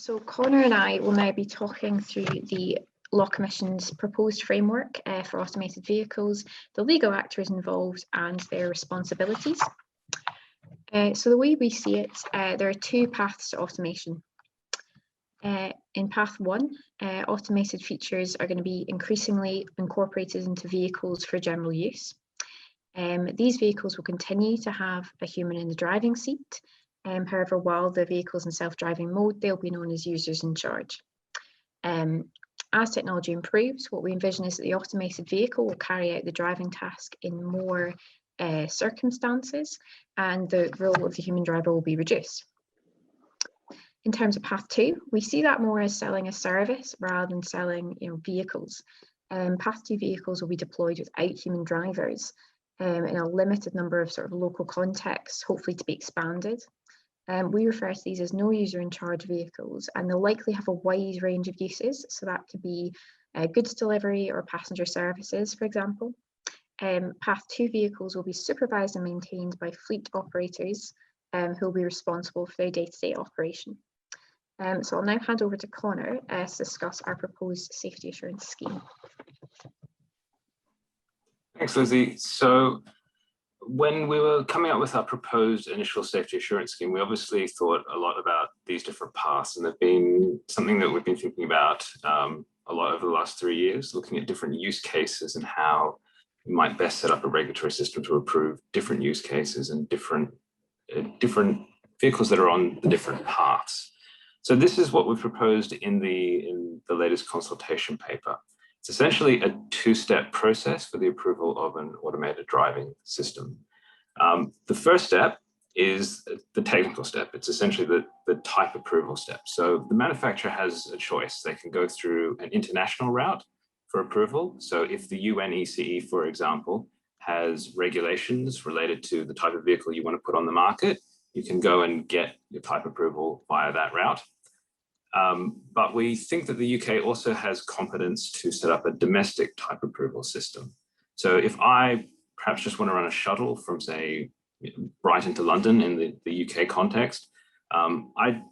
So Connor and I will now be talking through the Law Commission's proposed framework for automated vehicles, the legal actors involved and their responsibilities. So the way we see it, there are two paths to automation. In path one, automated features are going to be increasingly incorporated into vehicles for general use. These vehicles will continue to have a human in the driving seat. However, while the vehicle's in self-driving mode, they'll be known as users in charge. As technology improves, what we envision is that the automated vehicle will carry out the driving task in more circumstances, and the role of the human driver will be reduced. In terms of path two, we see that more as selling a service rather than selling, vehicles. Path two vehicles will be deployed without human drivers in a limited number of sort of local contexts, hopefully to be expanded. We refer to these as no user in charge vehicles, and they'll likely have a wide range of uses. So that could be goods delivery or passenger services, for example. Path two vehicles will be supervised and maintained by fleet operators who will be responsible for their day-to-day operation. So I'll now hand over to Connor to discuss our proposed safety assurance scheme. Thanks, Lizzie. So when we were coming up with our proposed initial safety assurance scheme, we obviously thought a lot about these different paths, and they've been something that we've been thinking about a lot over the last 3 years, looking at different use cases and how we might best set up a regulatory system to approve different use cases and different vehicles that are on the different paths. So this is what we've proposed in the latest consultation paper. It's essentially a two-step process for the approval of an automated driving system. The first step is the technical step. It's essentially the type approval step. So the manufacturer has a choice. They can go through an international route for approval. So if the UNECE, for example, has regulations related to the type of vehicle you want to put on the market, you can go and get your type approval via that route. But we think that the UK also has competence to set up a domestic type approval system. So if I perhaps just want to run a shuttle from, say, Brighton to London in the UK context, I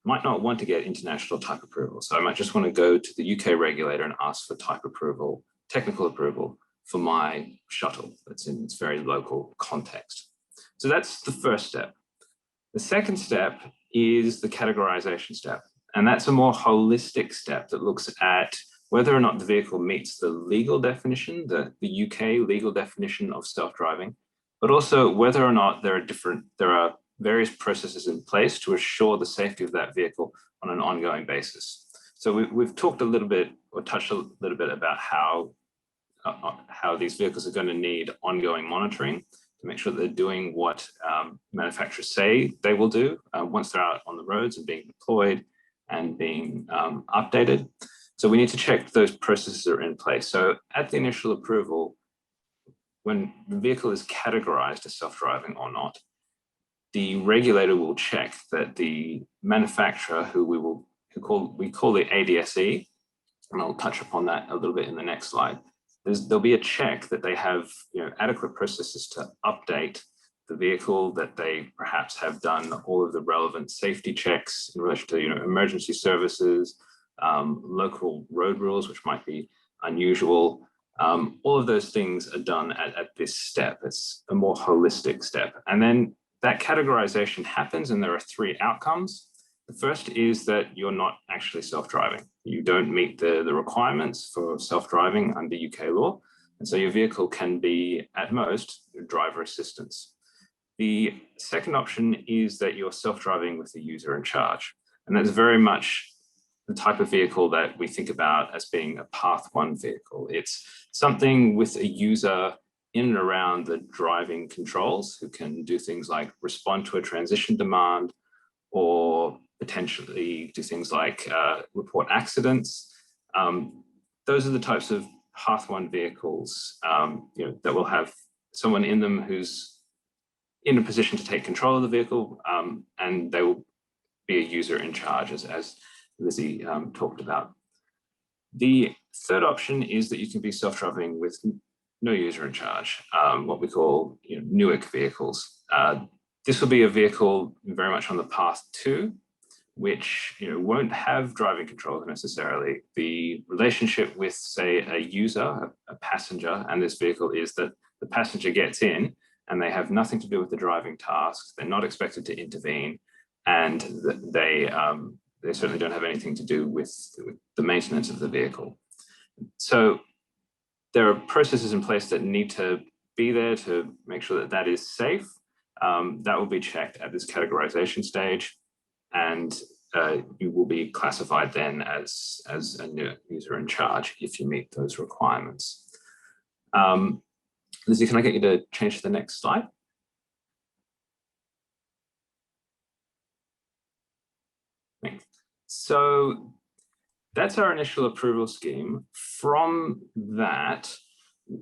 might not want to get international type approval. So I might just want to go to the UK regulator and ask for type approval, technical approval for my shuttle that's in its very local context. So that's the first step. The second step is the categorization step. And that's a more holistic step that looks at whether or not the vehicle meets the legal definition, the UK legal definition of self-driving, but also whether or not there are various processes in place to assure the safety of that vehicle on an ongoing basis. So we've talked a little bit, or touched a little bit about how these vehicles are going to need ongoing monitoring to make sure that they're doing what manufacturers say they will do once they're out on the roads and being deployed and being updated. So we need to check those processes are in place. So at the initial approval, when the vehicle is categorized as self-driving or not, the regulator will check that the manufacturer, who we call the ADSE, and I'll touch upon that a little bit in the next slide. There'll be a check that they have adequate processes to update the vehicle, that they perhaps have done all of the relevant safety checks in relation to emergency services, local road rules, which might be unusual. All of those things are done at this step. It's a more holistic step. And then that categorization happens, and there are three outcomes. The first is that you're not actually self-driving. You don't meet the requirements for self-driving under UK law. And so your vehicle can be, at most, driver assistance. The second option is that you're self-driving with the user in charge. And that's very much the type of vehicle that we think about as being a path one vehicle. It's something with a user in and around the driving controls who can do things like respond to a transition demand, or potentially do things like report accidents. Those are the types of path one vehicles that will have someone in them who's in a position to take control of the vehicle, and they will be a user in charge, as Lizzie talked about. The third option is that you can be self-driving with no user in charge, what we call Newark vehicles. This will be a vehicle very much on the path two, which won't have driving controls necessarily. The relationship with, say, a user, a passenger, and this vehicle is that the passenger gets in and they have nothing to do with the driving tasks. They're not expected to intervene, and they certainly don't have anything to do with the maintenance of the vehicle. So there are processes in place that need to be there to make sure that that is safe. That will be checked at this categorization stage, and you will be classified then as a new user in charge if you meet those requirements. Lizzie, can I get you to change to the next slide? Thanks. So that's our initial approval scheme. From that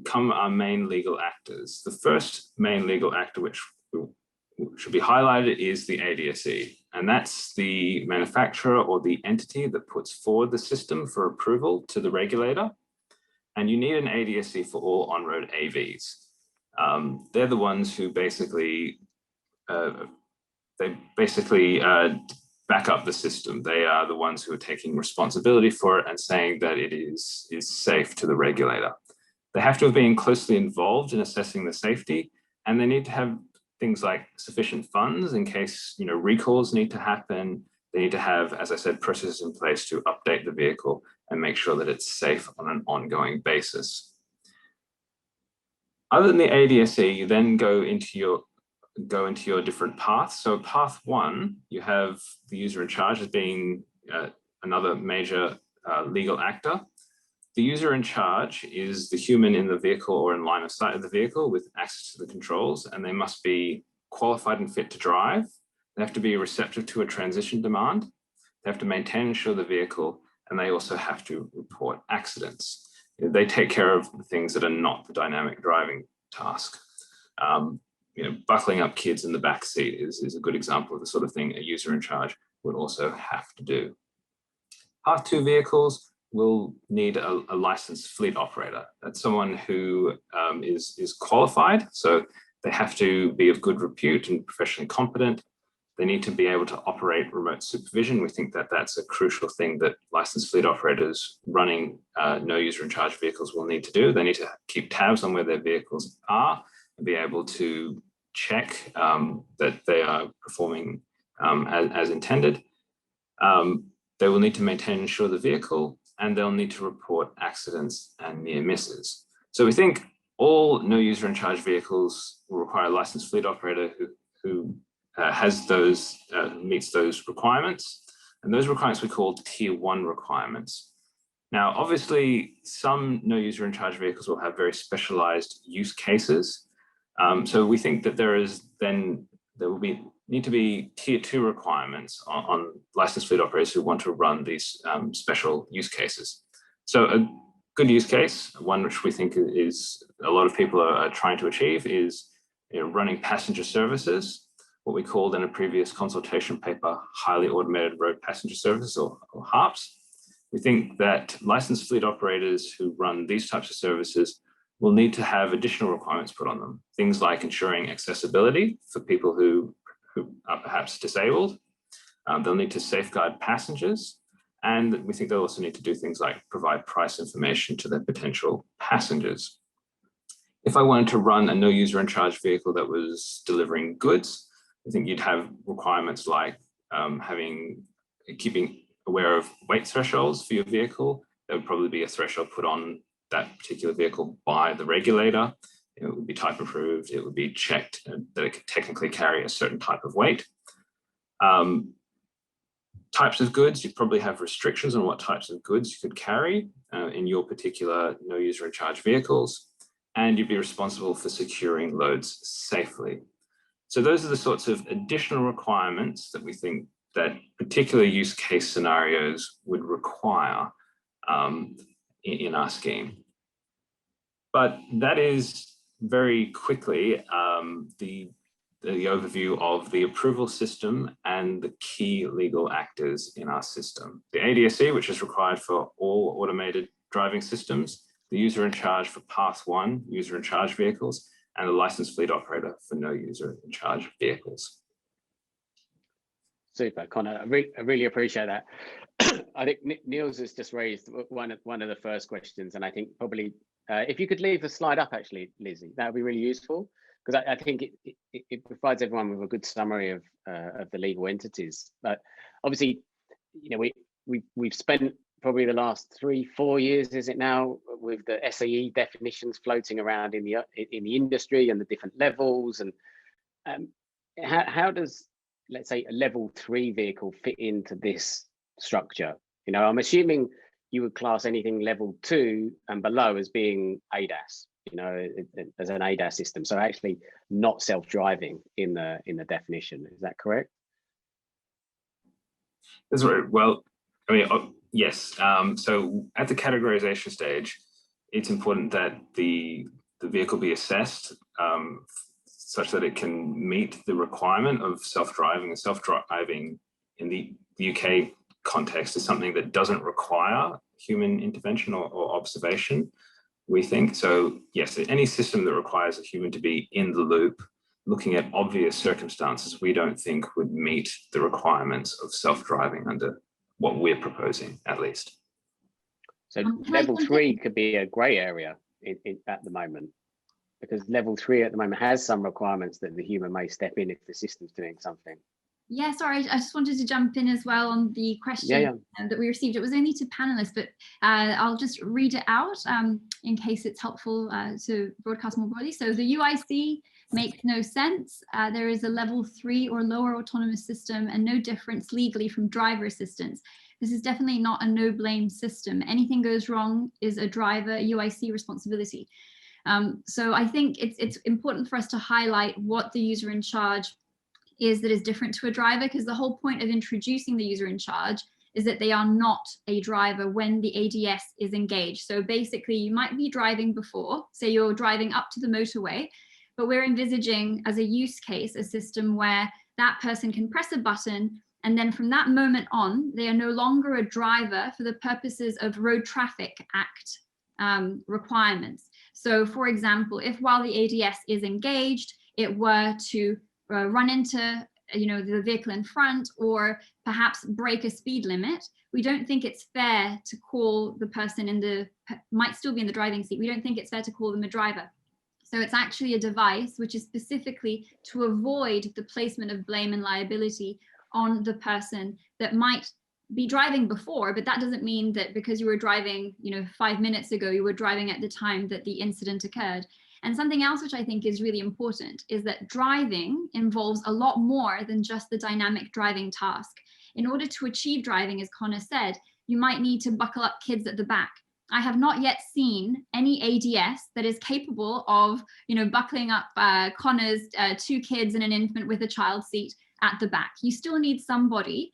come our main legal actors. The first main legal actor, which should be highlighted, is the ADSE, and that's the manufacturer or the entity that puts forward the system for approval to the regulator. And you need an ADSE for all on-road AVs. They're the ones who basically back up the system. They are the ones who are taking responsibility for it and saying that it is safe to the regulator. They have to have been closely involved in assessing the safety, and they need to have things like sufficient funds in case recalls need to happen. They need to have, as I said, processes in place to update the vehicle and make sure that it's safe on an ongoing basis. Other than the ADSE, you then go into your different paths. So path one, you have the user in charge as being another major legal actor. The user in charge is the human in the vehicle or in line of sight of the vehicle with access to the controls, and they must be qualified and fit to drive. They have to be receptive to a transition demand. They have to maintain and insure the vehicle, and they also have to report accidents. They take care of the things that are not the dynamic driving task. Buckling up kids in the back seat is a good example of the sort of thing a user in charge would also have to do. Path two vehicles will need a licensed fleet operator. That's someone who is qualified, so they have to be of good repute and professionally competent. They need to be able to operate remote supervision. We think that that's a crucial thing that licensed fleet operators running no user in charge vehicles will need to do. They need to keep tabs on where their vehicles are and be able to check that they are performing as intended. They will need to maintain and insure the vehicle, and they'll need to report accidents and near misses. So we think all no user in charge vehicles will require a licensed fleet operator who has those, meets those requirements. And those requirements we call tier 1 requirements. Now, obviously, some no user in charge vehicles will have very specialized use cases. So we think that there will need to be tier 2 requirements on licensed fleet operators who want to run these special use cases. So a good use case, one which we think is a lot of people are trying to achieve, is running passenger services, what we called in a previous consultation paper, highly automated road passenger services, or HARPS. We think that licensed fleet operators who run these types of services will need to have additional requirements put on them. Things like ensuring accessibility for people who are perhaps disabled. They'll need to safeguard passengers. And we think they'll also need to do things like provide price information to their potential passengers. If I wanted to run a no user in charge vehicle that was delivering goods, I think you'd have requirements like keeping aware of weight thresholds for your vehicle. There would probably be a threshold put on that particular vehicle by the regulator. It would be type approved. It would be checked that it could technically carry a certain type of weight. Types of goods, you probably have restrictions on what types of goods you could carry in your particular no user in charge vehicles, and you'd be responsible for securing loads safely. So those are the sorts of additional requirements that we think that particular use case scenarios would require in our scheme. But that is very quickly the overview of the approval system and the key legal actors in our system. The ADSE, which is required for all automated driving systems, the user in charge for path 1, user in charge vehicles, and a licensed fleet operator for no user in charge vehicles. Super, Connor. I really appreciate that. I think Niels has just raised one of the first questions, and I think probably if you could leave the slide up, actually, Lizzie, that would be really useful, because I think it provides everyone with a good summary of the legal entities. But obviously, you know, we've spent probably the last 3-4 years, is it now, with the SAE definitions floating around in the industry and the different levels, and how does, let's say, a level 3 vehicle fit into this structure? You know, I'm assuming you would class anything level 2 and below as being ADAS, you know, as an ADAS system. So actually not self-driving in the definition. Is that correct? That's right. Well, I mean, yes. So at the categorization stage, it's important that the vehicle be assessed such that it can meet the requirement of self-driving. And self-driving in the UK context is something that doesn't require human intervention or observation, we think. So yes, any system that requires a human to be in the loop, looking at obvious circumstances, we don't think would meet the requirements of self-driving under what we're proposing, at least. So level 3 could be a grey area at the moment, because level 3 at the moment has some requirements that the human may step in if the system's doing something. Yeah, sorry, I just wanted to jump in as well on the question that we received. It was only to panelists, but I'll just read it out in case it's helpful to broadcast more broadly. So the UIC makes no sense. There is a level 3 or lower autonomous system and no difference legally from driver assistance. This is definitely not a no blame system. Anything goes wrong is a driver UIC responsibility. So I think it's important for us to highlight what the user in charge is that is different to a driver, because the whole point of introducing the user in charge is that they are not a driver when the ADS is engaged. So basically you might be driving before, say you're driving up to the motorway, but we're envisaging as a use case a system where that person can press a button, and then from that moment on, they are no longer a driver for the purposes of Road Traffic Act requirements. So for example, if while the ADS is engaged, it were to run into the vehicle in front, or perhaps break a speed limit, we don't think it's fair to call the person might still be in the driving seat. We don't think it's fair to call them a driver. So it's actually a device which is specifically to avoid the placement of blame and liability on the person that might be driving before, but that doesn't mean that because you were driving 5 minutes ago, you were driving at the time that the incident occurred. And something else which I think is really important is that driving involves a lot more than just the dynamic driving task. In order to achieve driving, as Connor said, you might need to buckle up kids at the back. I have not yet seen any ADS that is capable of, buckling up Connor's 2 kids and an infant with a child seat at the back. You still need somebody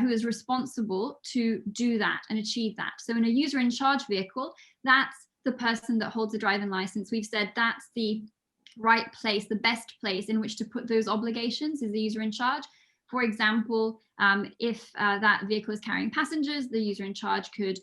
who is responsible to do that and achieve that. So in a user in charge vehicle, that's the person that holds a driving license. We've said that's the right place, the best place in which to put those obligations is the user in charge. For example, if that vehicle is carrying passengers, the user in charge could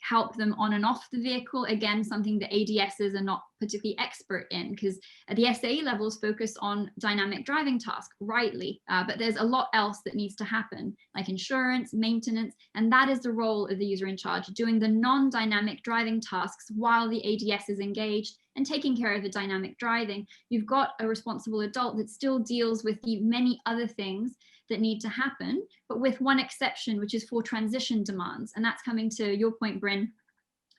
help them on and off the vehicle. Again, something that ADSs are not particularly expert in, because the SAE levels focus on dynamic driving tasks, rightly, but there's a lot else that needs to happen, like insurance, maintenance, and that is the role of the user in charge, doing the non-dynamic driving tasks while the ADS is engaged and taking care of the dynamic driving. You've got a responsible adult that still deals with the many other things that need to happen, but with one exception, which is for transition demands. And that's coming to your point, Bryn,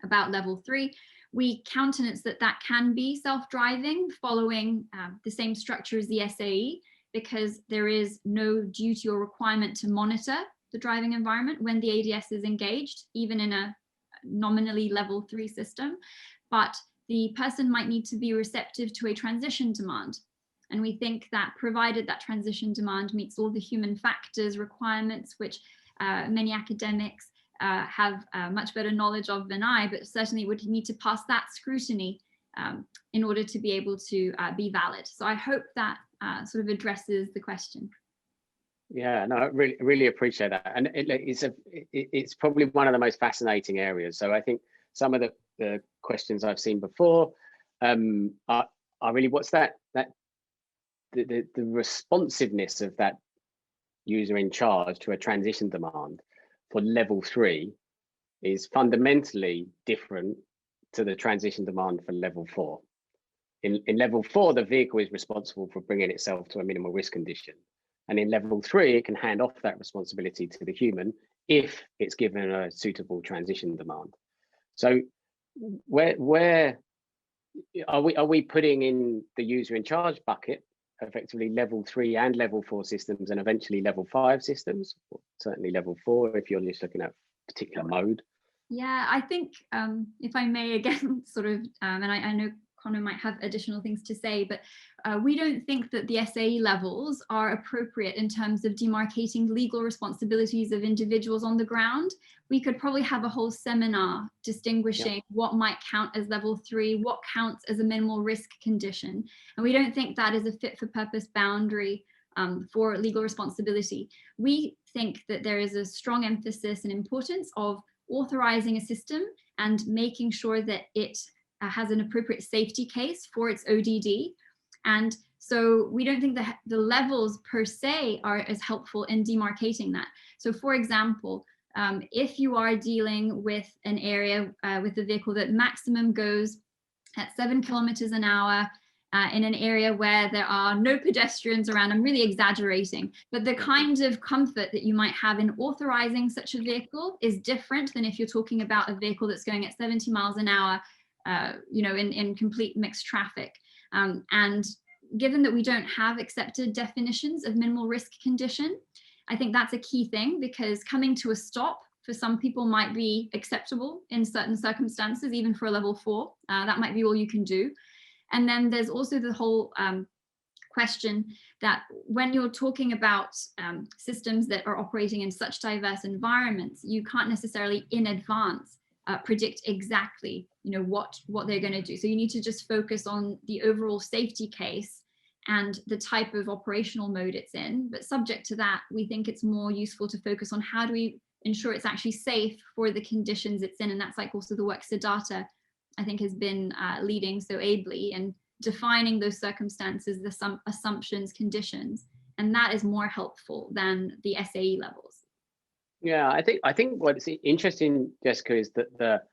about level 3. We countenance that can be self-driving following the same structure as the SAE, because there is no duty or requirement to monitor the driving environment when the ADS is engaged, even in a nominally level 3 system. But the person might need to be receptive to a transition demand. And we think that provided that transition demand meets all the human factors requirements, which many academics have much better knowledge of than I, but certainly would need to pass that scrutiny in order to be able to be valid. So I hope that sort of addresses the question. Yeah, no, I really appreciate that. And it's probably one of the most fascinating areas. So I think some of the questions I've seen before are really, what's the responsiveness of that user in charge to a transition demand for level 3 is fundamentally different to the transition demand for level 4. In level 4, the vehicle is responsible for bringing itself to a minimal risk condition. And in level 3, it can hand off that responsibility to the human if it's given a suitable transition demand. So where are we putting in the user in charge bucket, effectively level 3 and level 4 systems, and eventually level 5 systems, or certainly level 4 if you're just looking at a particular mode? Yeah, I think if I may again, sort of, and I know Connor might have additional things to say, but we don't think that the SAE levels are appropriate in terms of demarcating legal responsibilities of individuals on the ground. We could probably have a whole seminar distinguishing what might count as level 3, what counts as a minimal risk condition. And we don't think that is a fit for purpose boundary for legal responsibility. We think that there is a strong emphasis and importance of authorizing a system and making sure that it has an appropriate safety case for its ODD. And so we don't think that the levels per se are as helpful in demarcating that. So for example, if you are dealing with an area with a vehicle that maximum goes at 7 kilometers an hour in an area where there are no pedestrians around, I'm really exaggerating, but the kind of comfort that you might have in authorizing such a vehicle is different than if you're talking about a vehicle that's going at 70 miles an hour in complete mixed traffic. And given that we don't have accepted definitions of minimal risk condition, I think that's a key thing, because coming to a stop for some people might be acceptable in certain circumstances, even for a level 4, that might be all you can do. And then there's also the whole question that when you're talking about systems that are operating in such diverse environments, you can't necessarily in advance predict exactly what they're going to do. So you need to just focus on the overall safety case and the type of operational mode it's in. But subject to that, we think it's more useful to focus on how do we ensure it's actually safe for the conditions it's in. And that's like also the work Siddhartha, I think, has been leading so ably in defining those circumstances, the assumptions, conditions, and that is more helpful than the SAE levels. Yeah, I think what's interesting, Jessica, is that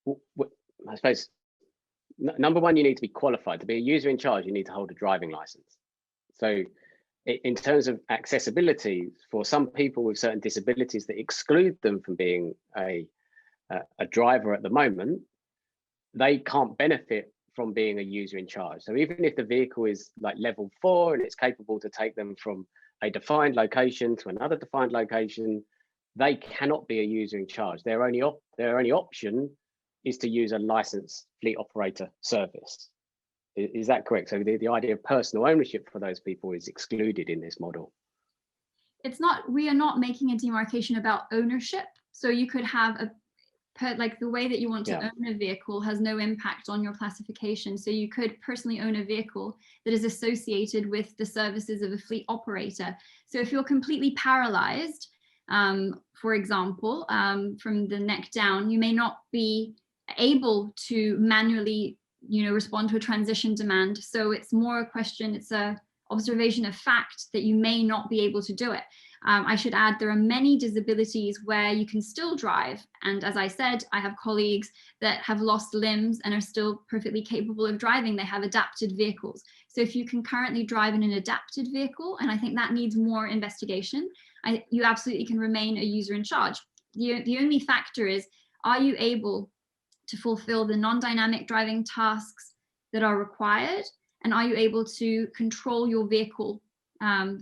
I suppose number one, you need to be qualified to be a user in charge. You need to hold a driving license. So in terms of accessibility, for some people with certain disabilities that exclude them from being a driver at the moment, they can't benefit from being a user in charge. So even if the vehicle is like level 4 and it's capable to take them from a defined location to another defined location, they cannot be a user in charge. Their only option is to use a licensed fleet operator service. Is that correct? So the idea of personal ownership for those people is excluded in this model. It's not, we are not making a demarcation about ownership. So you could have like the way that you want to own a vehicle has no impact on your classification. So you could personally own a vehicle that is associated with the services of a fleet operator. So if you're completely paralyzed, for example, from the neck down, you may not be able to manually, respond to a transition demand. So it's more a question, it's a observation of fact that you may not be able to do it. I should add, there are many disabilities where you can still drive. And as I said, I have colleagues that have lost limbs and are still perfectly capable of driving. They have adapted vehicles. So if you can currently drive in an adapted vehicle, and I think that needs more investigation, you absolutely can remain a user in charge. The only factor is, are you able to fulfill the non-dynamic driving tasks that are required? And are you able to control your vehicle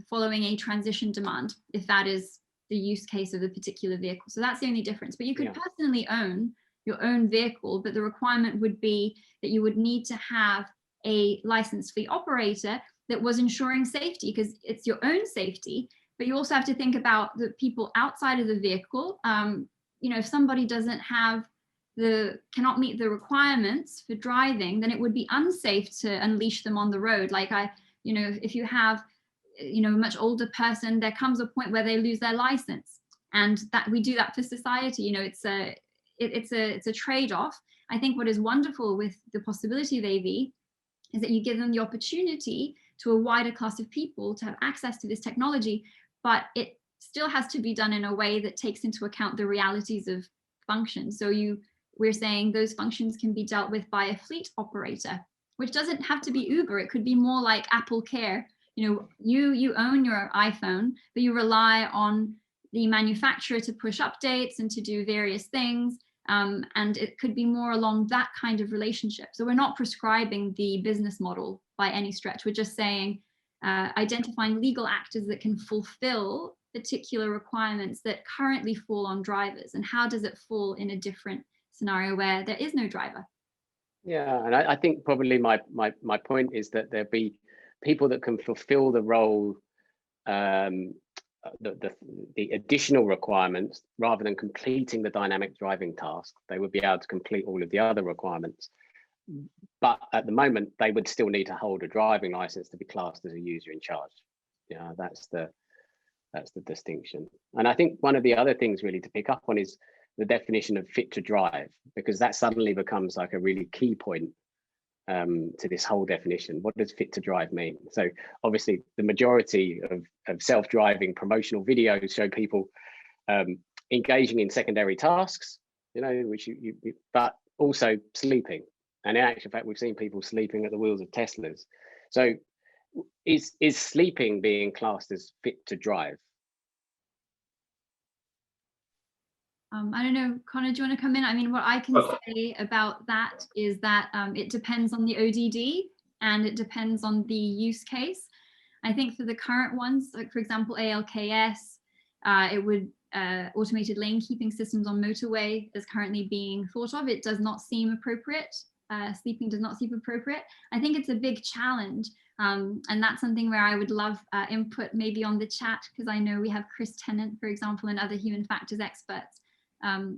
following a transition demand, if that is the use case of the particular vehicle? So that's the only difference. But you could personally own your own vehicle, but the requirement would be that you would need to have a licensed fleet operator that was ensuring safety, because it's your own safety. But you also have to think about the people outside of the vehicle. If somebody cannot meet the requirements for driving, then it would be unsafe to unleash them on the road. Like if you have a much older person, there comes a point where they lose their license, and that we do that for society. It's a trade-off. I think what is wonderful with the possibility of AV is that you give them the opportunity to a wider class of people to have access to this technology, but it still has to be done in a way that takes into account the realities of functions. So we're saying those functions can be dealt with by a fleet operator, which doesn't have to be Uber. It could be more like Apple Care. You know, you own your iPhone, but you rely on the manufacturer to push updates and to do various things. And it could be more along that kind of relationship. So we're not prescribing the business model by any stretch. We're just saying identifying legal actors that can fulfill particular requirements that currently fall on drivers, and how does it fall in a different scenario where there is no driver. Yeah, and I think probably my point is that there'll be people that can fulfill the role, the additional requirements, rather than completing the dynamic driving task. They would be able to complete all of the other requirements, but at the moment they would still need to hold a driving license to be classed as a user in charge. Yeah, that's the distinction. And I think one of the other things really to pick up on is the definition of fit to drive, because that suddenly becomes like a really key point to this whole definition. What does fit to drive mean? So obviously the majority of self-driving promotional videos show people engaging in secondary tasks, you know, which but also sleeping. And in actual fact, we've seen people sleeping at the wheels of Teslas. So is sleeping being classed as fit to drive? I don't know, Connor, do you want to come in? I mean, what I can say about that is that it depends on the ODD and it depends on the use case. I think for the current ones, like for example, ALKS, it would automated lane keeping systems on motorway is currently being thought of. It does not seem appropriate. Sleeping does not seem appropriate. I think it's a big challenge. And that's something where I would love input maybe on the chat, because I know we have Chris Tennant, for example, and other human factors experts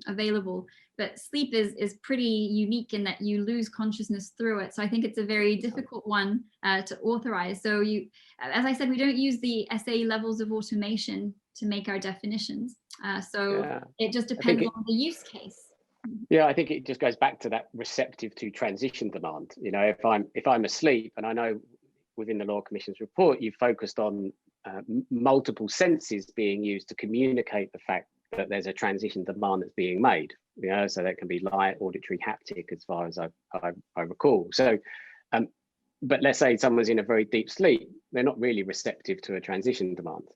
available. But sleep is pretty unique in that you lose consciousness through it. So I think it's a very difficult one to authorize. So as I said, we don't use the SAE levels of automation to make our definitions. It just depends on the use case. Yeah, I think it just goes back to that receptive to transition demand. You know, if I'm asleep, and I know within the Law Commission's report, you focused on multiple senses being used to communicate the fact that there's a transition demand that's being made. You know, so that can be light, auditory, haptic, as far as I recall. So, but let's say someone's in a very deep sleep, they're not really receptive to a transition demand.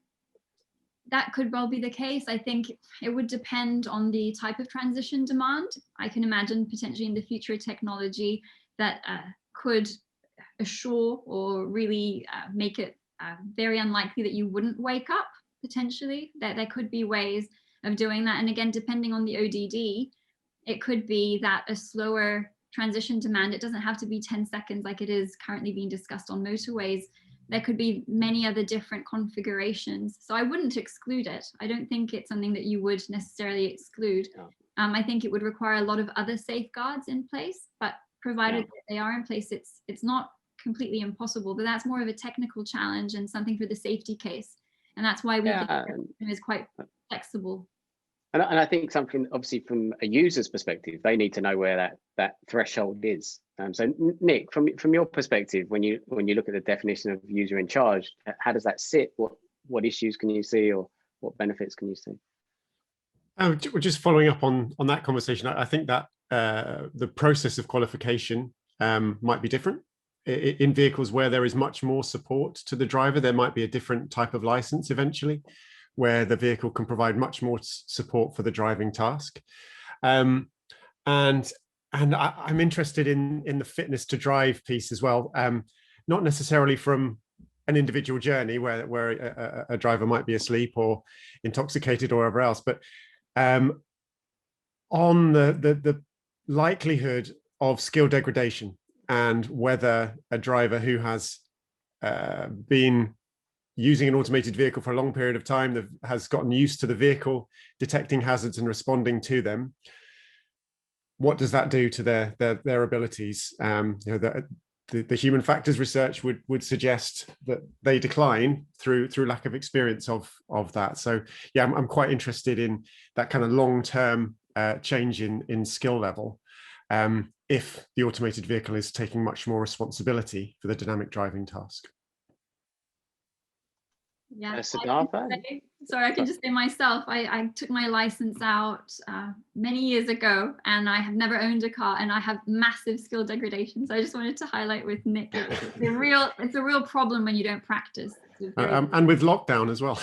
That could well be the case. I think it would depend on the type of transition demand. I can imagine potentially in the future technology that could assure or really make it very unlikely that you wouldn't wake up, potentially. That there could be ways of doing that. And again, depending on the ODD, it could be that a slower transition demand, it doesn't have to be 10 seconds like it is currently being discussed on motorways. There could be many other different configurations. So I wouldn't exclude it. I don't think it's something that you would necessarily exclude. I think it would require a lot of other safeguards in place, but provided that they are in place, it's not completely impossible, but that's more of a technical challenge and something for the safety case. And that's why we think it is quite flexible. And I think something, obviously, from a user's perspective, they need to know where that threshold is. So, Nick, from your perspective, when you look at the definition of user in charge, how does that sit? What issues can you see, or what benefits can you see? Just following up on that conversation, I think that the process of qualification might be different. In vehicles where there is much more support to the driver, there might be a different type of license eventually, where the vehicle can provide much more support for the driving task. And I'm interested in the fitness to drive piece as well, not necessarily from an individual journey where a driver might be asleep or intoxicated or whatever else, but on the likelihood of skill degradation, and whether a driver who has been using an automated vehicle for a long period of time, that has gotten used to the vehicle detecting hazards and responding to them, what does that do to their abilities? You know, the human factors research would suggest that they decline through lack of experience of that. So yeah, I'm quite interested in that kind of long-term change in skill level, if the automated vehicle is taking much more responsibility for the dynamic driving task. Yeah. Siddhartha? Sorry, I can just say myself, I took my license out many years ago, and I have never owned a car, and I have massive skill degradation. So I just wanted to highlight with Nick, it's a real problem when you don't practice. And with lockdown as well.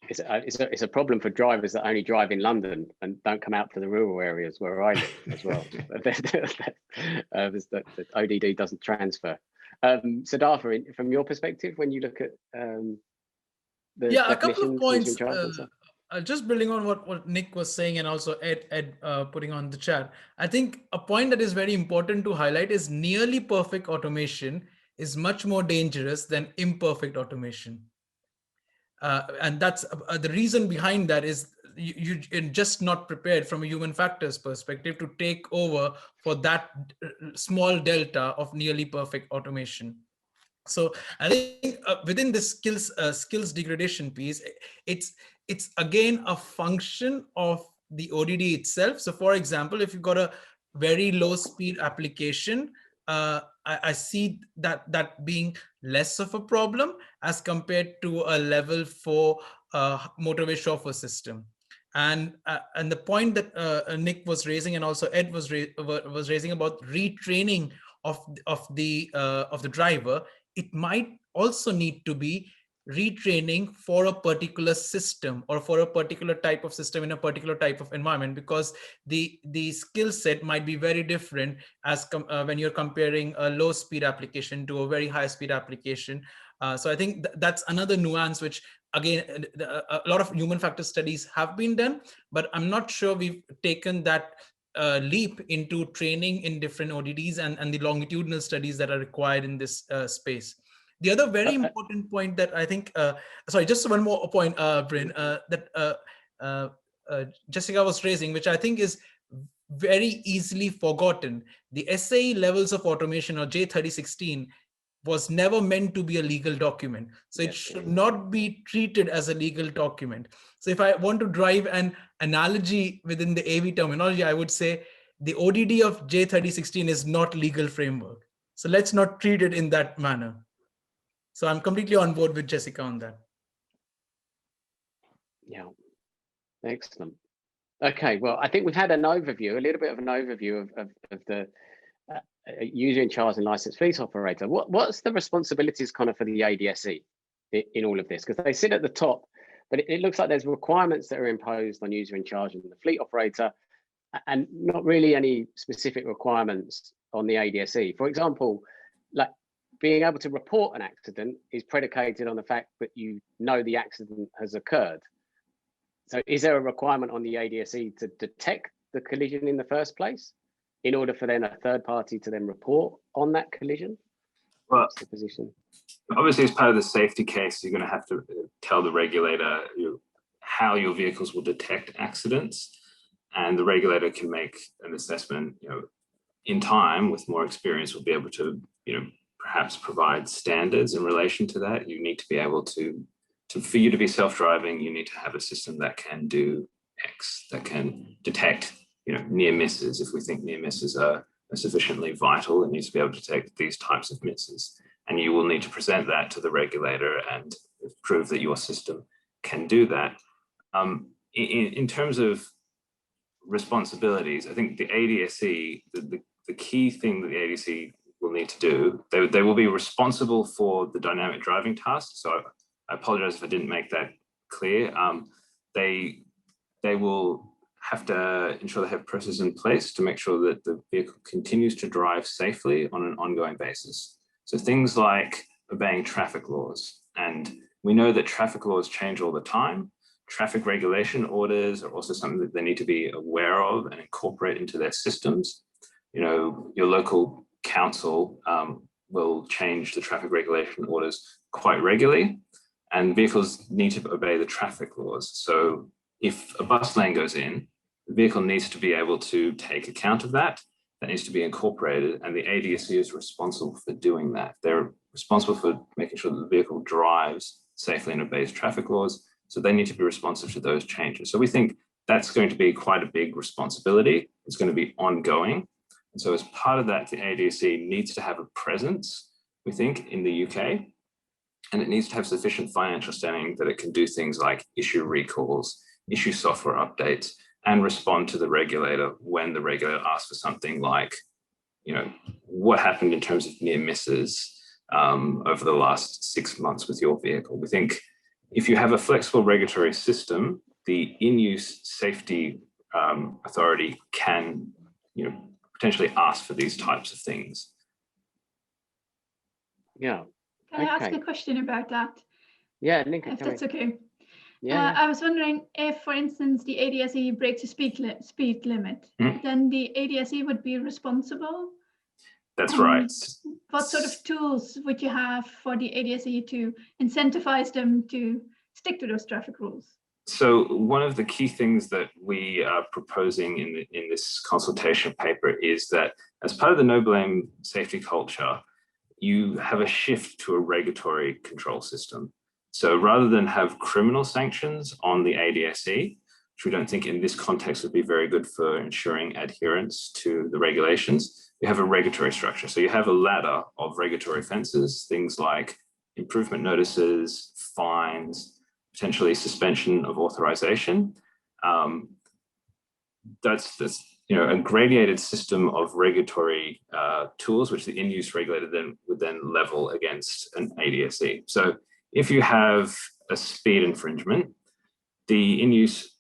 It's a problem for drivers that only drive in London and don't come out to the rural areas where I live as well. The ODD doesn't transfer. Siddhartha, from your perspective, when you look at a couple of points. Just building on what Nick was saying, and also Ed putting on the chat. I think a point that is very important to highlight is nearly perfect automation is much more dangerous than imperfect automation. And that's the reason behind that is you're just not prepared from a human factors perspective to take over for that small delta of nearly perfect automation. So I think within the skills degradation piece, it's again a function of the ODD itself. So for example, if you've got a very low speed application, I see that being less of a problem as compared to a level 4 motorway chauffeur system. And the point that Nick was raising, and also Ed was raising about retraining of the driver, it might also need to be retraining for a particular system or for a particular type of system in a particular type of environment, because the skill set might be very different as when you're comparing a low speed application to a very high speed application. So I think that's another nuance, which again, a lot of human factor studies have been done, but I'm not sure we've taken that leap into training in different ODDs and the longitudinal studies that are required in this space. The other very important point that I think, sorry, just one more point, Bryn, that Jessica was raising, which I think is very easily forgotten. The SAE levels of automation, or J3016, was never meant to be a legal document. So it should not be treated as a legal document. So if I want to drive an analogy within the AV terminology, I would say the ODD of J3016 is not legal framework. So let's not treat it in that manner. So I'm completely on board with Jessica on that. Yeah, excellent. Okay, well, I think we've had an overview, a little bit of an overview of the user in charge and licensed fleet operator. What's the responsibilities kind of for the ADSE in all of this? Because they sit at the top, but it looks like there's requirements that are imposed on user in charge and the fleet operator, and not really any specific requirements on the ADSE. For example, like being able to report an accident is predicated on the fact that you know the accident has occurred. So is there a requirement on the ADSE to detect the collision in the first place in order for then a third party to then report on that collision? Well, what's the position? Obviously, as part of the safety case, you're going to have to tell the regulator how your vehicles will detect accidents, and the regulator can make an assessment, in time with more experience, will be able to, perhaps provide standards in relation to that. You need to be able to for you to be self-driving, you need to have a system that can do X, that can detect, near misses. If we think near misses are sufficiently vital, it needs to be able to detect these types of misses. And you will need to present that to the regulator and prove that your system can do that. In terms of responsibilities, I think the ADSE, the key thing that the ADSE will need to do, they will be responsible for the dynamic driving task. So I apologize if I didn't make that clear. They will have to ensure they have processes in place to make sure that the vehicle continues to drive safely on an ongoing basis. So things like obeying traffic laws. And we know that traffic laws change all the time. Traffic regulation orders are also something that they need to be aware of and incorporate into their systems. Your local council will change the traffic regulation orders quite regularly, and vehicles need to obey the traffic laws. So if a bus lane goes in, the vehicle needs to be able to take account of that. That needs to be incorporated, and the ADSE is responsible for doing that. They're responsible for making sure that the vehicle drives safely and obeys traffic laws. So they need to be responsive to those changes. So we think that's going to be quite a big responsibility. It's going to be ongoing. And so as part of that, the ADSE needs to have a presence, we think, in the UK. and it needs to have sufficient financial standing that it can do things like issue recalls, issue software updates, and respond to the regulator when the regulator asks for something like, you know, what happened in terms of near misses over the last 6 months with your vehicle. We think if you have a flexible regulatory system, the in-use safety authority can, you know, potentially ask for these types of things. Yeah. Can I ask a question about that? Yeah, Nick, if that's okay. Yeah. I was wondering if, for instance, the ADSE breaks a speed limit, then the ADSE would be responsible. That's right. What sort of tools would you have for the ADSE to incentivize them to stick to those traffic rules? So one of the key things that we are proposing in this consultation paper is that as part of the no blame safety culture, you have a shift to a regulatory control system. So rather than have criminal sanctions on the ADSE, which we don't think in this context would be very good for ensuring adherence to the regulations, you have a regulatory structure. So you have a ladder of regulatory offences, things like improvement notices, fines, potentially suspension of authorization. That's you know, a gradated system of regulatory tools, which the in-use regulator would then level against an ADSE. So if you have a speed infringement, the in-use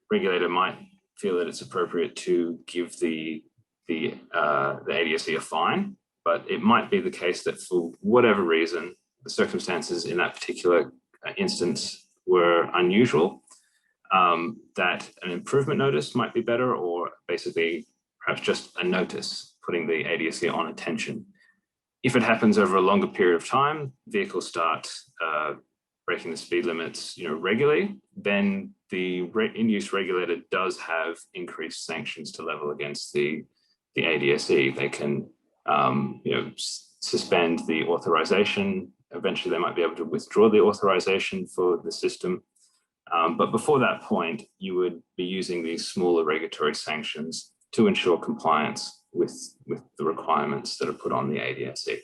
regulator might feel that it's appropriate to give the ADSE a fine, but it might be the case that for whatever reason, the circumstances in that particular instance were unusual, that an improvement notice might be better, or basically perhaps just a notice putting the ADSE on attention. If it happens over a longer period of time, vehicles start breaking the speed limits, you know, regularly, then the in-use regulator does have increased sanctions to level against the ADSE. They can, you know, suspend the authorization. Eventually, they might be able to withdraw the authorization for the system. But before that point, you would be using these smaller regulatory sanctions to ensure compliance with the requirements that are put on the ADSE.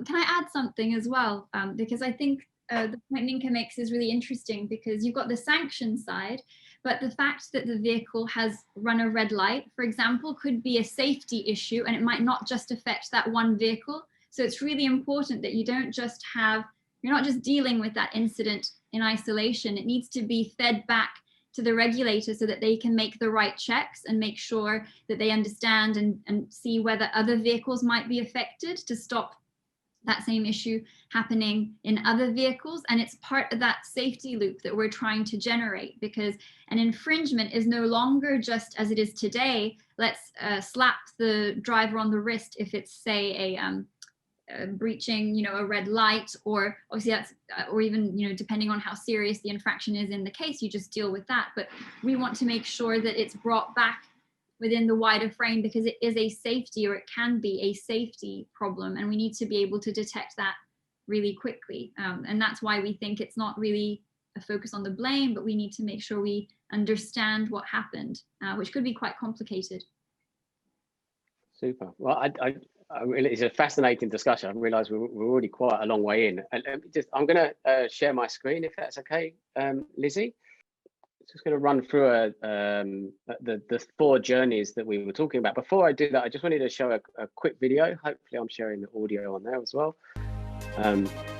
Can I add something as well? Because I think the point Ninka makes is really interesting, because you've got the sanction side, but the fact that the vehicle has run a red light, for example, could be a safety issue, and it might not just affect that one vehicle. So it's really important that you don't just have, you're not just dealing with that incident in isolation. It needs to be fed back to the regulator so that they can make the right checks and make sure that they understand and see whether other vehicles might be affected to stop that same issue happening in other vehicles. And it's part of that safety loop that we're trying to generate, because an infringement is no longer just as it is today. Let's slap the driver on the wrist if it's, say, a breaching, you know, a red light, or obviously that's, or even, you know, depending on how serious the infraction is in the case, you just deal with that. But we want to make sure that it's brought back within the wider frame, because it is a safety, or it can be a safety problem, and we need to be able to detect that really quickly. And that's why we think it's not really a focus on the blame, but we need to make sure we understand what happened, which could be quite complicated. Super. Well, I really, it's a fascinating discussion. I realise we're already quite a long way in. And I'm going to share my screen, if that's okay, Lizzie. Just going to run through the 4 journeys that we were talking about. Before I do that, I just wanted to show a quick video. Hopefully I'm sharing the audio on there as well.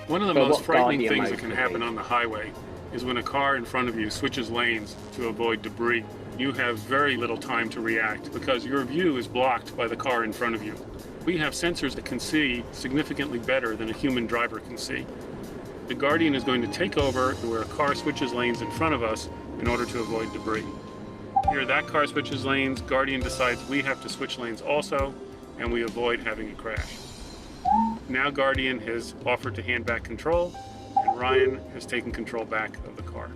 One of the most frightening things that can happen on the highway is when a car in front of you switches lanes to avoid debris. You have very little time to react because your view is blocked by the car in front of you. We have sensors that can see significantly better than a human driver can see. The Guardian is going to take over where a car switches lanes in front of us in order to avoid debris. Here, that car switches lanes, Guardian decides we have to switch lanes also, and we avoid having a crash. Now Guardian has offered to hand back control, and Ryan has taken control back of the car.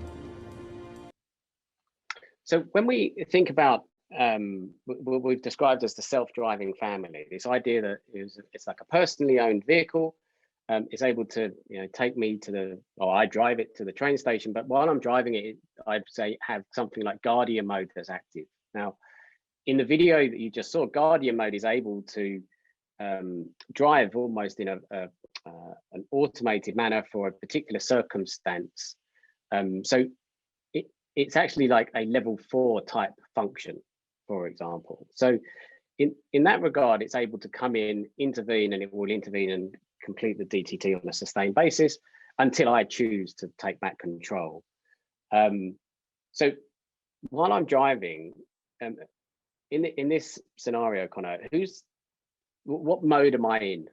So when we think about what we've described as the self-driving family, this idea that it's like a personally owned vehicle, is able to, you know, take me to the, or I drive it to the train station, but while I'm driving it, I'd say have something like Guardian mode that's active. Now, in the video that you just saw, Guardian mode is able to drive almost in an automated manner for a particular circumstance. So it's actually like a level 4 type function, for example. So in that regard, it's able to come in, intervene, and it will intervene and complete the DTT on a sustained basis until I choose to take back control. So while I'm driving, in this scenario, Connor, what mode am I in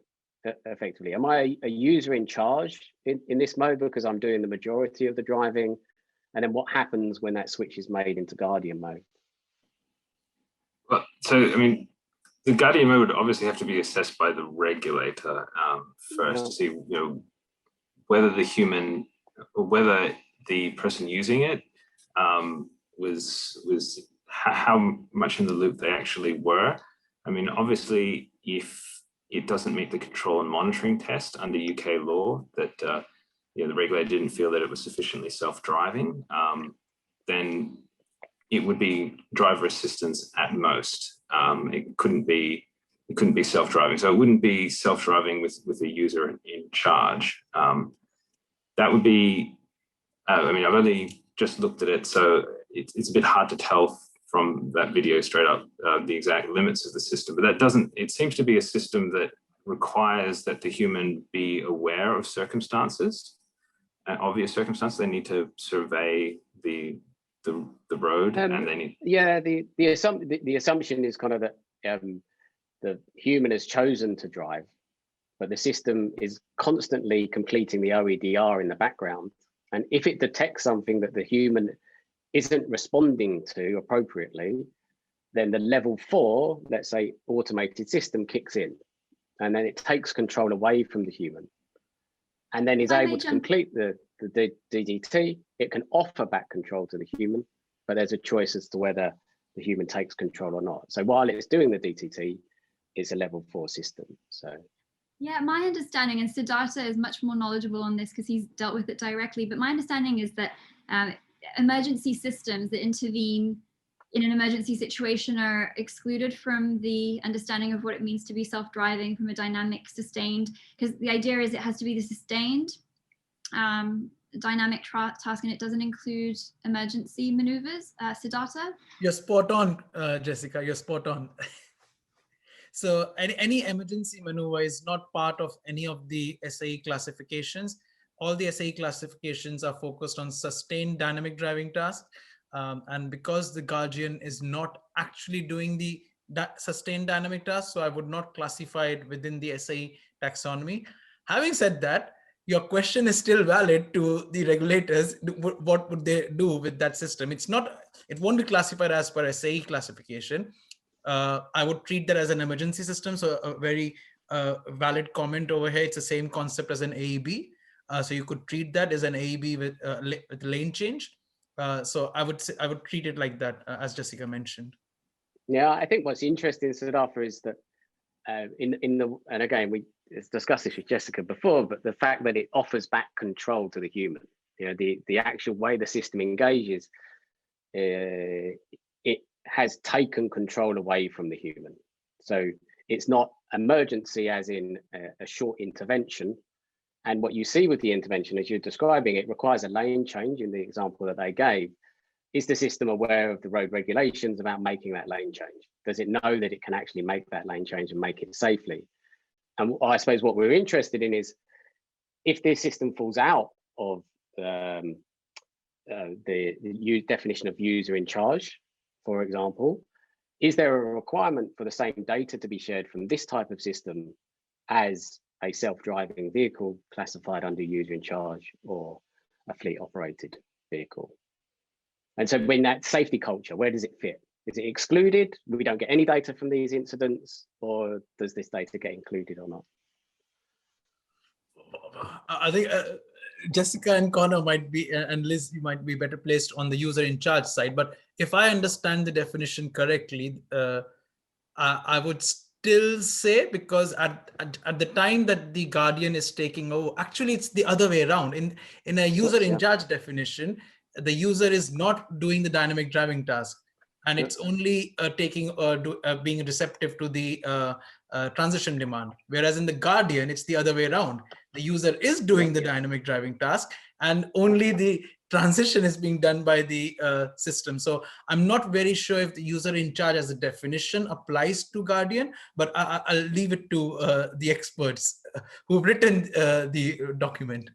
effectively? Am I a user in charge in this mode because I'm doing the majority of the driving? And then what happens when that switch is made into Guardian mode? Well, so, I mean, the Guardian mode would obviously have to be assessed by the regulator first to see, you know, whether the human, or whether the person using it was how much in the loop they actually were. I mean, obviously, if it doesn't meet the control and monitoring test under UK law, that you know, the regulator didn't feel that it was sufficiently self-driving, then it would be driver assistance at most. It couldn't be self-driving. So it wouldn't be self-driving with a user in charge. That would be, I mean, I've only just looked at it, so it's a bit hard to tell from that video straight up the exact limits of the system, but that doesn't, it seems to be a system that requires that the human be aware of circumstances, obvious circumstances. They need to survey the road, and they need. Yeah, the assumption is kind of that the human has chosen to drive, but the system is constantly completing the OEDR in the background. And if it detects something that the human isn't responding to appropriately, then the level 4, let's say, automated system kicks in, and then it takes control away from the human, and then is able to complete the DDT. It can offer back control to the human, but there's a choice as to whether the human takes control or not. So while it's doing the DTT, it's a level 4 system. So yeah, my understanding, and Siddhartha is much more knowledgeable on this because he's dealt with it directly, but my understanding is that emergency systems that intervene in an emergency situation are excluded from the understanding of what it means to be self-driving from a dynamic sustained, because the idea is it has to be the sustained dynamic task, and it doesn't include emergency maneuvers. Siddhartha? You're spot on, Jessica, you're spot on. So any emergency maneuver is not part of any of the SAE classifications. All the SAE classifications are focused on sustained dynamic driving tasks. And because the Guardian is not actually doing the sustained dynamic task, so I would not classify it within the SAE taxonomy. Having said that, your question is still valid to the regulators. What would they do with that system? It won't be classified as per SAE classification. I would treat that as an emergency system. So a very valid comment over here. It's the same concept as an AEB. So you could treat that as an AEB with lane change. So I would treat it like that, as Jessica mentioned. Yeah, I think what's interesting, Siddhartha, is that and again, we discussed this with Jessica before, but the fact that it offers back control to the human, you know, the actual way the system engages, it has taken control away from the human. So it's not emergency as in a short intervention. And what you see with the intervention, as you're describing, it requires a lane change in the example that they gave. Is the system aware of the road regulations about making that lane change? Does it know that it can actually make that lane change and make it safely? And I suppose what we're interested in is if this system falls out of the definition of user in charge, for example, is there a requirement for the same data to be shared from this type of system as a self-driving vehicle classified under user in charge or a fleet operated vehicle? And so when that safety culture, where does it fit? Is it excluded? We don't get any data from these incidents, or does this data get included or not? I think Jessica and Connor might be, and Liz, you might be better placed on the user in charge side. But if I understand the definition correctly, I would still say, because at the time that the Guardian is taking over, actually it's the other way around. In a user in charge definition, the user is not doing the dynamic driving task. and it's only being receptive to the transition demand. Whereas in the Guardian, it's the other way around. The user is doing the dynamic driving task, and only the transition is being done by the system. So I'm not very sure if the user in charge as a definition applies to Guardian, but I'll leave it to the experts who've written the document.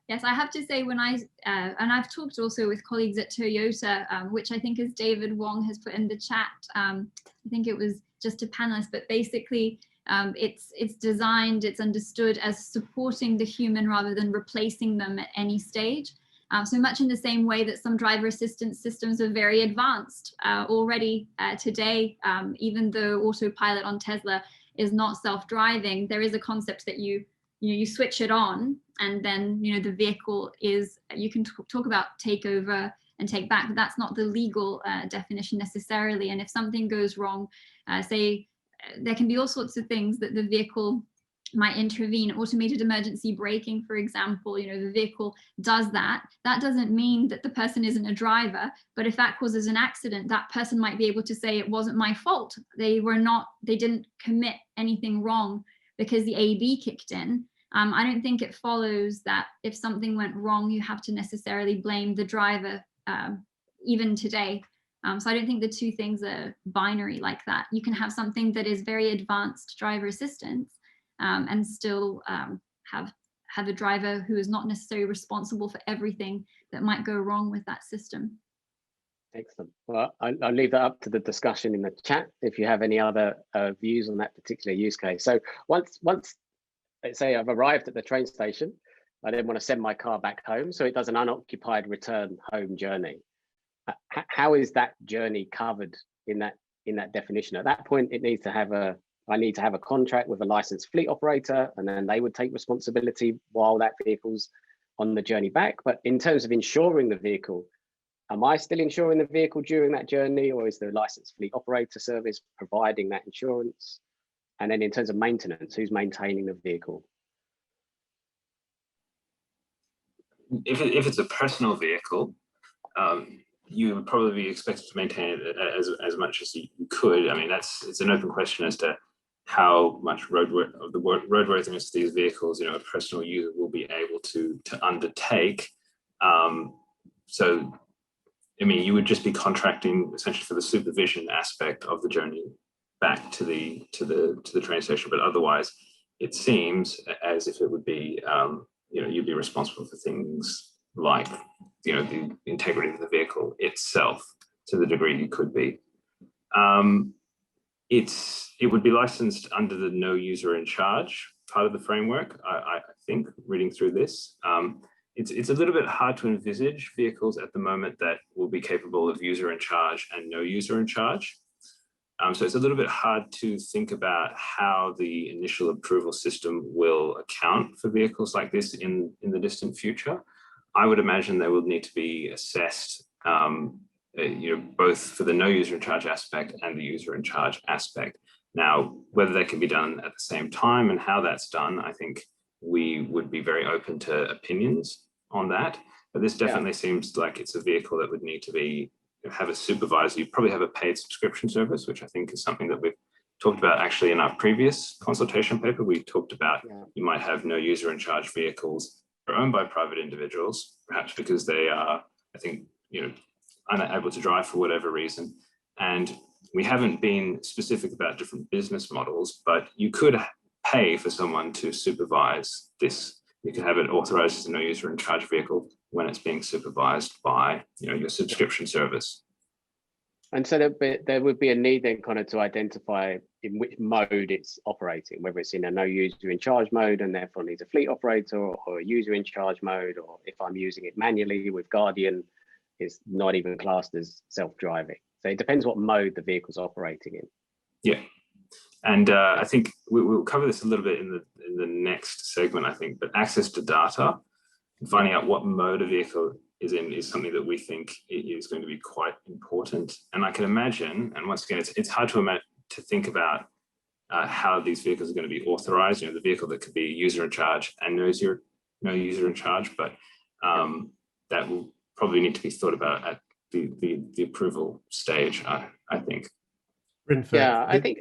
Yes, I have to say, when and I've talked also with colleagues at Toyota, which I think, as David Wong has put in the chat, I think it was just a panelist, but basically it's designed, it's understood as supporting the human rather than replacing them at any stage. So much in the same way that some driver assistance systems are very advanced already today, even though autopilot on Tesla is not self-driving, there is a concept that you switch it on, and then the vehicle is, you can talk about take over and take back, but that's not the legal definition necessarily. And if something goes wrong, say there can be all sorts of things that the vehicle might intervene. Automated emergency braking, for example, the vehicle does that. That doesn't mean that the person isn't a driver, but if that causes an accident, that person might be able to say, it wasn't my fault. They didn't commit anything wrong because the AEB kicked in. I don't think it follows that if something went wrong, you have to necessarily blame the driver, even today. So I don't think the two things are binary like that. You can have something that is very advanced driver assistance and still have a driver who is not necessarily responsible for everything that might go wrong with that system. Excellent. Well, I'll leave that up to the discussion in the chat if you have any other views on that particular use case. So once let's say I've arrived at the train station, I then want to send my car back home, so it does an unoccupied return home journey. How is that journey covered in that definition? At that point, I need to have a contract with a licensed fleet operator, and then they would take responsibility while that vehicle's on the journey back. But in terms of insuring the vehicle, am I still insuring the vehicle during that journey, or is the licensed fleet operator service providing that insurance? And then in terms of maintenance, who's maintaining the vehicle? If it's a personal vehicle, you would probably be expected to maintain it as much as you could. I mean, it's an open question as to how much roadworthiness of these vehicles, a personal user will be able to undertake. So, I mean, you would just be contracting essentially for the supervision aspect of the journey back to the train station, but otherwise, it seems as if it would be, you'd be responsible for things like, the integrity of the vehicle itself to the degree you could be. It would be licensed under the no user in charge part of the framework. I think, reading through this, it's a little bit hard to envisage vehicles at the moment that will be capable of user in charge and no user in charge. So it's a little bit hard to think about how the initial approval system will account for vehicles like this in the distant future. I would imagine they will need to be assessed, both for the no user in charge aspect and the user in charge aspect. Now, whether that can be done at the same time and how that's done, I think we would be very open to opinions on that. But this definitely seems like it's a vehicle that would need to have a supervisor. You probably have a paid subscription service, which I think is something that we've talked about actually in our previous consultation paper. We talked about you might have no user in charge vehicles that are owned by private individuals, perhaps because they are, I think, unable to drive for whatever reason. And we haven't been specific about different business models, but you could pay for someone to supervise this. You could have it authorized as a no user in charge vehicle when it's being supervised by your subscription service. And so there would be a need then kind of to identify in which mode it's operating, whether it's in a no user in charge mode and therefore needs a fleet operator, or a user in charge mode, or if I'm using it manually with Guardian, it's not even classed as self-driving. So it depends what mode the vehicle's operating in. Yeah. And I think we'll cover this a little bit in the next segment, I think, but access to data and finding out what mode a vehicle is in is something that we think is going to be quite important. And I can imagine, and once again, it's hard to think about how these vehicles are going to be authorized, the vehicle that could be user in charge and no user in charge, but that will probably need to be thought about at the approval stage, I think. Bryn, I think.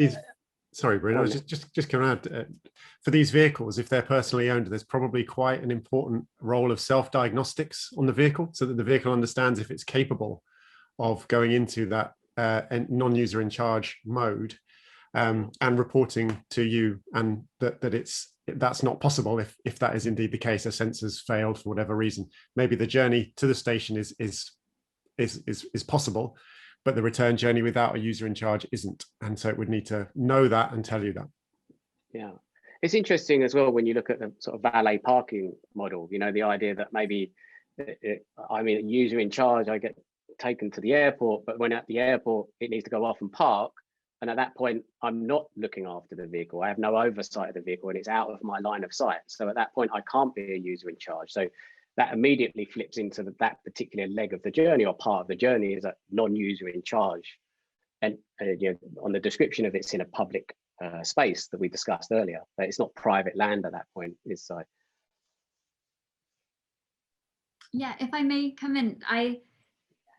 Sorry, Bryn, I was just going to add, for these vehicles, if they're personally owned, there's probably quite an important role of self-diagnostics on the vehicle, so that the vehicle understands if it's capable of going into that non-user in charge mode, and reporting to you, and that's not possible if that is indeed the case. A sensor's failed for whatever reason. Maybe the journey to the station is possible, but the return journey without a user in charge isn't. And so it would need to know that and tell you that. Yeah, it's interesting as well when you look at the sort of valet parking model, you know, the idea that maybe, I mean, user in charge, I get taken to the airport, but when at the airport, it needs to go off and park. And at that point, I'm not looking after the vehicle. I have no oversight of the vehicle and it's out of my line of sight. So at that point, I can't be a user in charge. So that immediately flips into that particular leg of the journey, or part of the journey is a non-user in charge. And you know, on the description of it's in a public space that we discussed earlier, that it's not private land at that point. It's Yeah, if I may come in,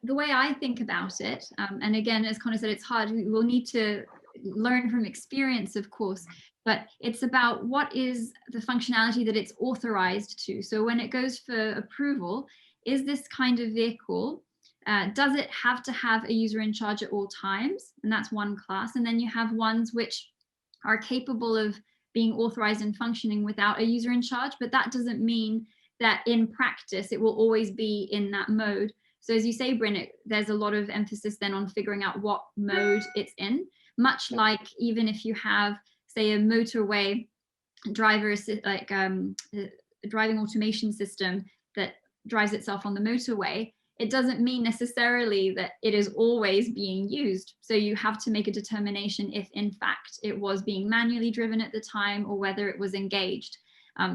the way I think about it, and again, as Connor said, it's hard. We will need to learn from experience, of course, but it's about what is the functionality that it's authorized to. So when it goes for approval, is this kind of vehicle, does it have to have a user in charge at all times? And that's one class. And then you have ones which are capable of being authorized and functioning without a user in charge, but that doesn't mean that in practice, it will always be in that mode. So as you say, Bryn, there's a lot of emphasis then on figuring out what mode it's in, much like even if you have, say, a motorway driver, like a driving automation system that drives itself on the motorway, it doesn't mean necessarily that it is always being used. So you have to make a determination if in fact it was being manually driven at the time or whether it was engaged.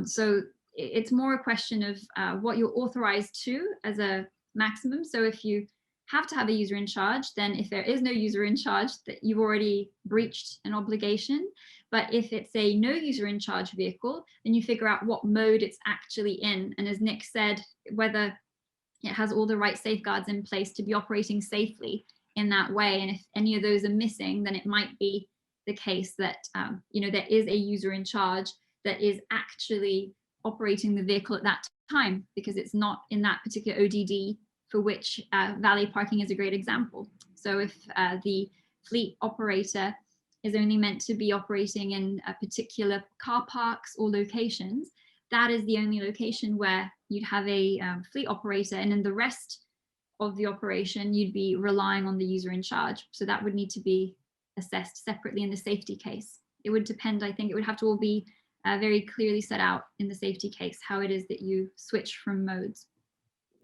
So it's more a question of what you're authorized to as a maximum. So if you have to have a user in charge, then if there is no user in charge, that you've already breached an obligation. But if it's a no user in charge vehicle, then you figure out what mode it's actually in. And as Nick said, whether it has all the right safeguards in place to be operating safely in that way. And if any of those are missing, then it might be the case that you know, there is a user in charge that is actually operating the vehicle at that time, because it's not in that particular ODD for which valet parking is a great example. So if the fleet operator is only meant to be operating in a particular car parks or locations, that is the only location where you'd have a fleet operator, and in the rest of the operation, you'd be relying on the user in charge. So that would need to be assessed separately in the safety case. It would depend, I think it would have to all be very clearly set out in the safety case, how it is that you switch from modes.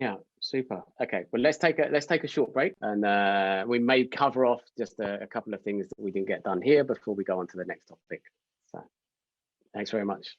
Yeah, super. Okay, well, let's take a short break, and we may cover off just a couple of things that we didn't get done here before we go on to the next topic. So thanks very much.